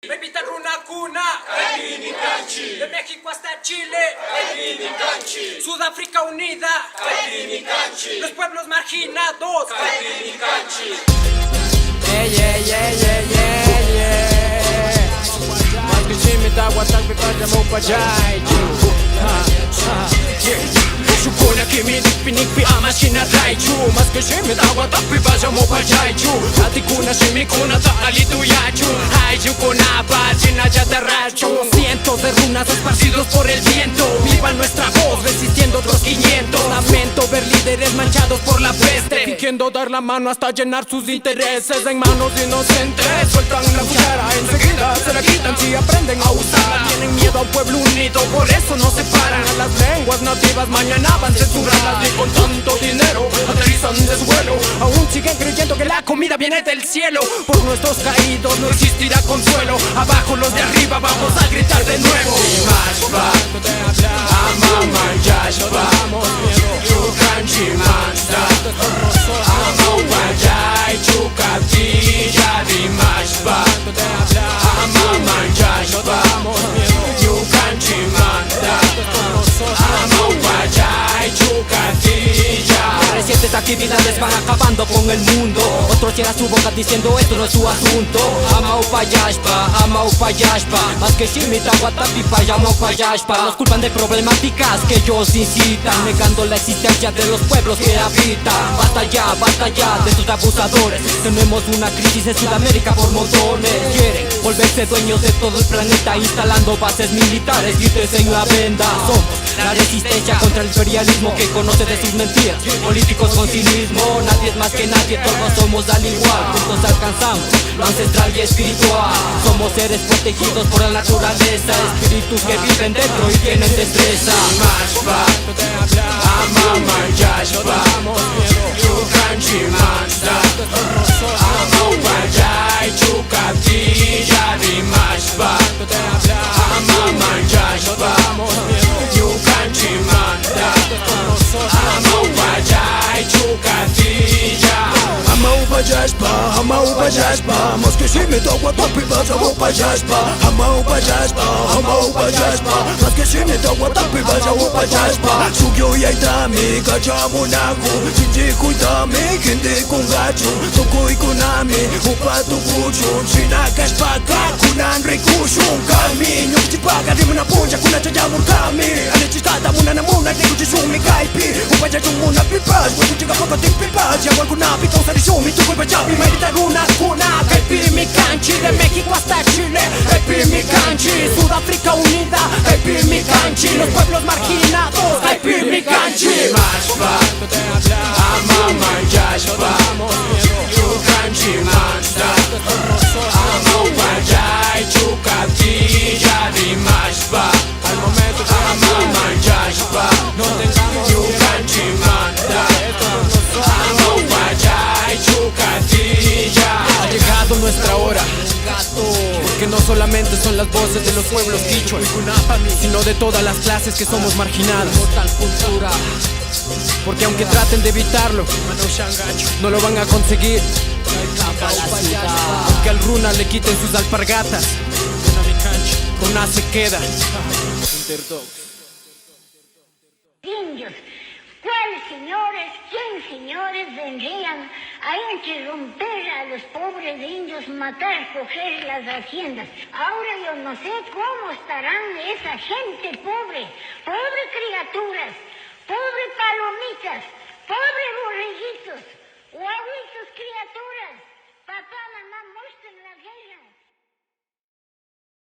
Repita Runa Cuna, de México hasta Chile, Sudáfrica unida, los pueblos marginados. Shukuna kimi nikpi ama shina raichu Maske shimi dawa tapi baja mo pajaichu Ati kuna shimi kuna ta alitu yachu Haiju kuna bajina yatarrachu Cientos de runas esparcidos por el viento Viva nuestra voz resistiendo otros 500 Lamento ver líderes manchados por la peste Fingiendo dar la mano hasta llenar sus intereses En manos inocentes sueltan la cuchara Enseguida se la quitan si aprenden a usarla Tienen miedo a un pueblo unido, por eso no se paran A las lenguas nativas mañana van censuradas y con tanto dinero aterrizan de su vuelo. Aún siguen creyendo que la comida viene del cielo. Por nuestros caídos no existirá consuelo. Abajo los de arriba vamos a gritar de nuevo. Mashpa, Amama Yashpa, Chukanchi Masta, Amawajai Chukatilla di Mashpa, Amama Yashpa, Chukanchi Masta, Amawajai Chukatilla. Recientes actividades van acabando con el mundo. Otros cierran su boca diciendo esto no es su asunto. Amaupayashpa, más que Shimita, Guatapipa, Amaupayashpa. Nos culpan de problemáticas que ellos incitan, negando la existencia de los pueblos que habitan. Basta ya de estos abusadores. Tenemos una crisis en Sudamérica por montones. Quieren volverse dueños de todo el planeta, instalando bases militares y en la venda. Somos la resistencia contra el imperialismo que conoce de sus mentiras. Políticos con cinismo, nadie es más que nadie, todos somos al igual. Juntos alcanzamos lo ancestral y espiritual. Somos seres protegidos por la naturaleza, espíritus que viven dentro y tienen destreza. Mashpa, Amama Yashpa, Chukanchi Masta, Amawajai Chukatilla di Mashpa, Amama Yashpa, Chukanchi Masta, Amawajai Chukatilla. Amaupajashpa, Moske shimi dawa tapi baja upajashpa. Amaupajashpa, Moske shimi dawa tapi baja upajashpa. Shugyo yaitami kachamunaku, Shinji kuitami kindi kungachu. Tokoi kunami upatu kuchun, Shinakashpaka kunan rikushun. Kami nyukchipaka rimuna punja kuna chayamur kami. Anichitata muna namuna nikuchishumi kaipi. Upajashun muna pipas, wakuchika paka tik pipas. Yawan kunapi kausarishumi tukoi pachapi. Merita Runa Cuna, Kaipiri mi canchi, de México hasta Chile, Kaipiri mi canchi, Sudáfrica unida, Kaipiri mi canchi, los pueblos marginados, Kaipiri mi canchi. Mashpa, Amama Yashpa, Chukanchi Masta, Amawajai Chukatilla di Mashpa, Amama Yashpa, Chukanchi Masta, Amawajai Chukatilla. Ha llegado nuestra hora, porque no solamente son las voces de los pueblos quichuas, sino de todas las clases que somos marginadas. Porque aunque traten de evitarlo, no lo van a conseguir. Aunque al Runa le quiten sus alpargatas, Runa se queda. Indios, ¿cuáles señores, quién señores vendrían a interrumpir a los pobres indios, matar, coger las haciendas? Ahora yo no sé cómo estarán esa gente pobre, pobre criaturas, pobre palomitas, pobre borreguitos, guaguitos criaturas.